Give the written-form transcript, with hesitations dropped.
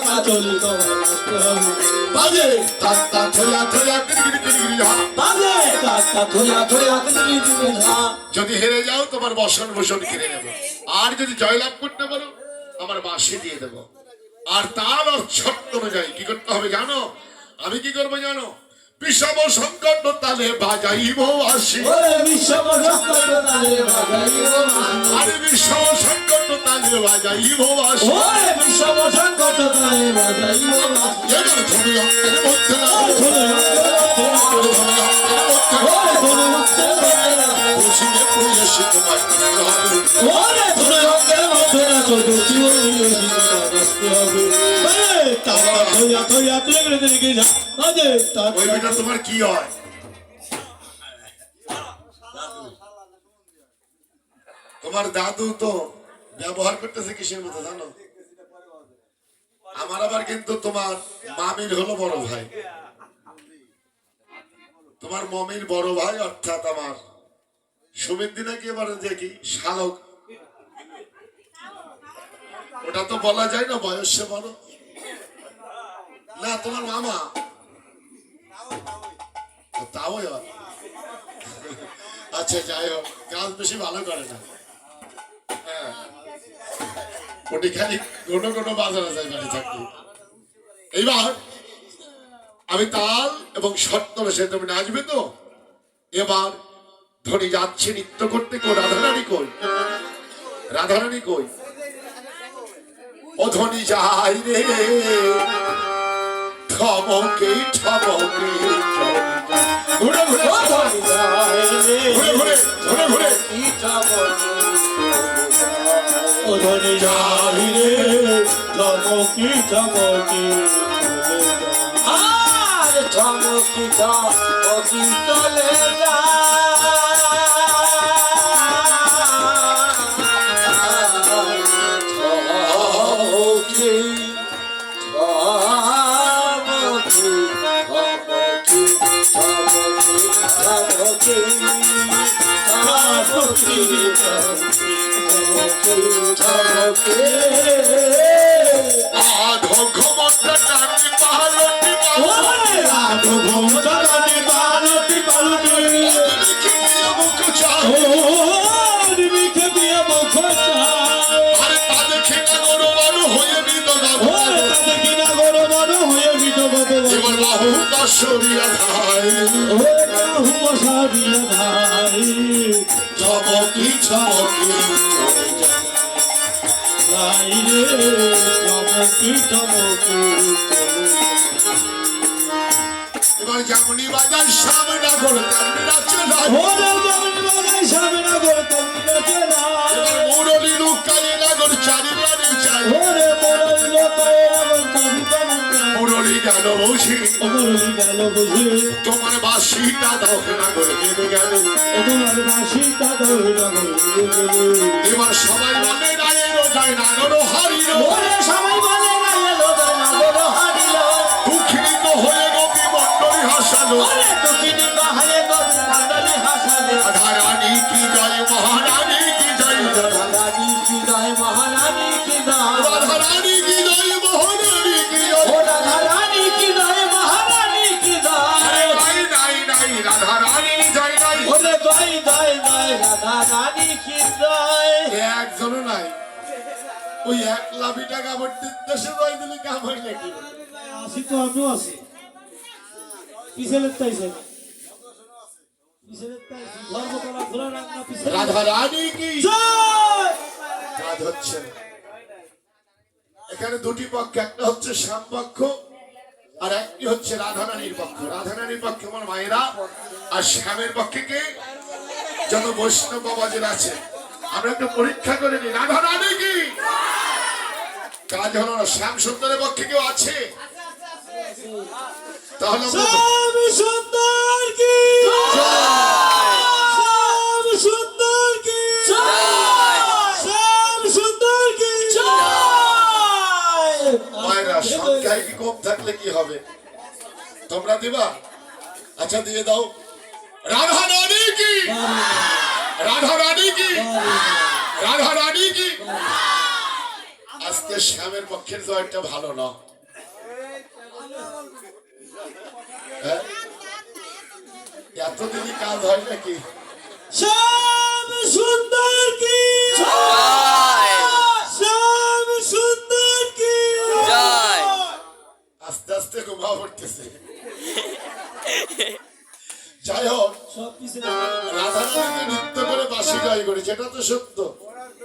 কাজল তোমার নাচতে হবে। বাজে তাতা থয়া থয়া গিরি গিরি গিরি হা। বাজে তাতা থয়া থয়া গিরি গিরি হা। যদি হেরে যাও তোমার বসন ভূষণ কিনে নেব, আর যদি জয়লাভ করতে পারো আমার বাঁশি দিয়ে দেব। আর তার ছোট্ট অনুযায়ী কি করতে হবে জানো? আমি কি করবো জানো? বিষম সংকট তালে বাজাইব আসি। ওরে বিষম সংকট তালে বাজাইব আসি। আরে বিষম সংকট তালে বাজাইব আসি। ওরে বিষম সংকট তালে বাজাইব আসি। এবার ধরে অঙ্কের মধ্যে না, ধরে অঙ্কের মধ্যে না, ধরে অঙ্কের মধ্যে না, ওরে ধরে অঙ্কের মধ্যে না, খুশিতে পরিবেশে তোমার নাচতে হবে। ওরে ধরে অঙ্কের মধ্যে না, তোর জীবন নিয়ে তোমার নাচতে হবে। তাতা থয়া থয়া গিরি গিরি হা। বাজে তাতা। ওই বেটা তোমার কি হয়? তোমার দাদু তো ব্যবহার করতেছে কিসের মতো জানো? আমার আবার কিন্তু তোমার মামির হলো বড় ভাই, তোমার মমির বড় ভাই, অর্থাৎ আমার সুমিন্দি নাকি এবারে দেখি শালক। ওটা তো বলা যায় না, বয়সে বড় না তোমার মামা, তাও হয়। আচ্ছা যাই হোক, কাজ বেশি ভালো করে না। হ্যাঁ, ওটি খালি কোনো কোনো বাজারে যায় বাড়ি থাকলে। এইবার আমি তাল এবং শর্ত সে তুমি নাচবে তো। এবার ধরে যাচ্ছে নৃত্য করতে। কো রাধারানী কই? রাধারানী কই? ও ধনী যাই রে ঠমকে ঠমকে ঘুরে ঘুরে ঘুরে ঘুরে ঘুরে ঘুরে ও ধরে যাই রে চমকি চমকি আর চমকি চমকি চলে আধো ঘুমটা টানি পালটি আধো ঘুমটা টানি পালটি পালটি মুখ চাও। নিমিখে দিয়ে মুখ চাও। আরে তা দেখে না গরু বারু হয়ে নিত না। ওরে তা দেখি না গরু বারু হয়ে নিত বাবু। এবার বাহু পাশরিয়া ধাই। ওরে বাহু পাশরিয়া ধাই। চমকি চমকি যাই রে চমকি চমকি। এবার যেমনি বাজার সামনে করে তেমনি নাচে না। ওরে যেমন বাজায় সামনে করে তেমনি নাচে না। এবার মুরলি লুকাই লাগর চারিবারে চাই। ওরে মোরলি লোকায় এমন চারিবারে চাই। মুরলি গেল বসি মোরলি গেল বুঝি। তোমার বাসিটা দাও না করে কেঁদে গেল। তোমার বাঁশিটা ধরে না বলে গেলে। এবার সবাই বলে রায়েরও যায় না গরো হারিল। ওরে সবাই বলে না এলো না গরু হারিল। দুঃখিত হয়ে গোপী মন্ডলী হাসালো। ওরে দুঃখিনী বাহায়ে গোপী মণ্ডলী হাসালে। রাধারানী কি জয়, মহারানী কি জয়, রানী কি জয় মহারানী কি জয়। রাধারানী কি জয়, মহারানী কি জয়। ও রাধা রানী কি জয় মহারানী কি জয়। নাই নাই নাই রাধারানী জয় নাই। ওরে জয় জয় জয় রাধা রানী কি জয়। একজনও নাই। ওই এক লাভিটা কাপড় দেশে জয় দিলে কাপড় লেগে আসি তো আমিও আছি। পিছনের তাইছে ধর্মতলা ঘোরা রান্না পিছনে। রাধারানী কি জয়। কাজ হচ্ছে না। এখানে দুটি পক্ষ, একটা হচ্ছে শ্যাম পক্ষ আর একটি হচ্ছে রাধারানীর পক্ষ। রাধারানীর পক্ষে আমার মায়েরা, আর শ্যামের পক্ষে কে? যত বৈষ্ণব বাবাজির আছে। আমরা একটু পরীক্ষা করে নিই, রাধারানী কি কাজ হলো না। শ্যাম সুন্দরের পক্ষে কেউ আছে? তাহলে আমরা শ্যাম সুন্দর কি শ্যাম সুন্দর কি শ্যাম সুন্দর কি মায়েরা সংখ্যায় কি কম থাকলে কি হবে? তোমরা দিবা? আচ্ছা দিয়ে দাও। রাধারানী কি, রাধারানী কি, রাধারানী কি। আজকে শ্যামের পক্ষের জয়টা ভালো না। হ্যাঁ? এতদিনই কাজ হয় নাকি? শ্যাম সুন্দর কি জয় শ্যাম সুন্দর কি জয় আস্তে আস্তে ঘুমা পড়তেছে। যাই হোক, সব কিছু রাধার সঙ্গে নৃত্য করে বাসি গাই করি, যেটা তো সত্য।